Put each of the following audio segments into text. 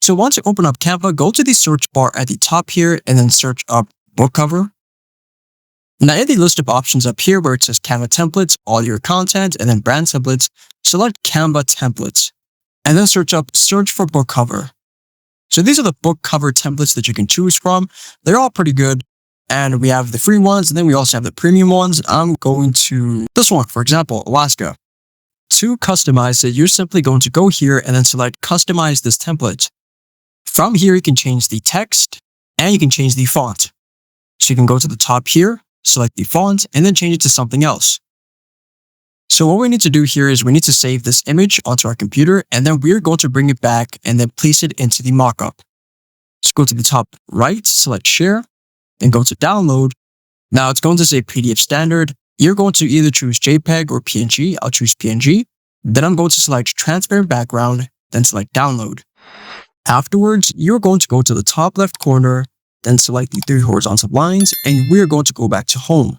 So once you open up Canva, go to the search bar at the top here and then search up book cover. Now in the list of options up here where it says Canva templates, all your content, and then brand templates, select Canva templates and then search for book cover. So these are the book cover templates that you can choose from. They're all pretty good. And we have the free ones, and then we also have the premium ones. I'm going to this one, for example, Alaska. To customize it, you're simply going to go here and then select customize this template. From here, you can change the text and you can change the font. So you can go to the top here, select the font, and then change it to something else. So what we need to do here is we need to save this image onto our computer, and then we're going to bring it back and then place it into the mockup. So go to the top right, select share, then go to download. Now it's going to say PDF standard. You're going to either choose JPEG or PNG. I'll choose PNG. Then I'm going to select transparent background, then select download. Afterwards, you're going to go to the top left corner, then select the 3 horizontal lines, and we're going to go back to home.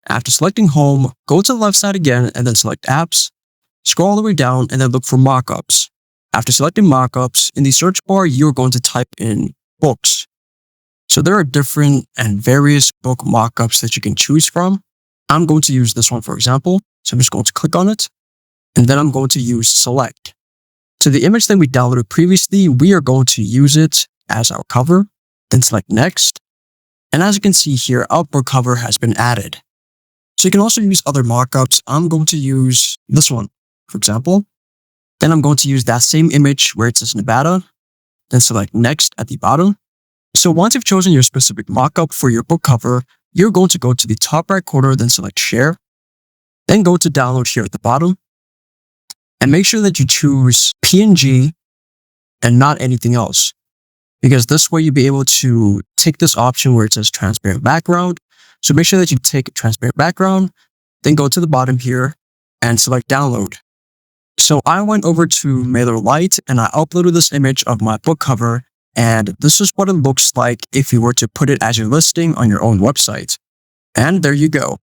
After selecting home, go to the left side again and then select apps. Scroll all the way down and then look for mockups. After selecting mockups, in the search bar, you're going to type in books. So there are different and various book mockups that you can choose from. I'm going to use this one, for example. So I'm just going to click on it, and then I'm going to use select. So the image that we downloaded previously, we are going to use it as our cover, then select next. And as you can see here, our book cover has been added. So you can also use other mockups. I'm going to use this one, for example. Then I'm going to use that same image where it says Nevada, then select next at the bottom. So once you've chosen your specific mockup for your book cover, you're going to go to the top right corner, then select share, then go to download here at the bottom, and make sure that you choose PNG and not anything else, because this way you'll be able to take this option where it says transparent background. So make sure that you take transparent background, then go to the bottom here and select download. So I went over to MailerLite and I uploaded this image of my book cover, and this is what it looks like if you were to put it as your listing on your own website. And there you go.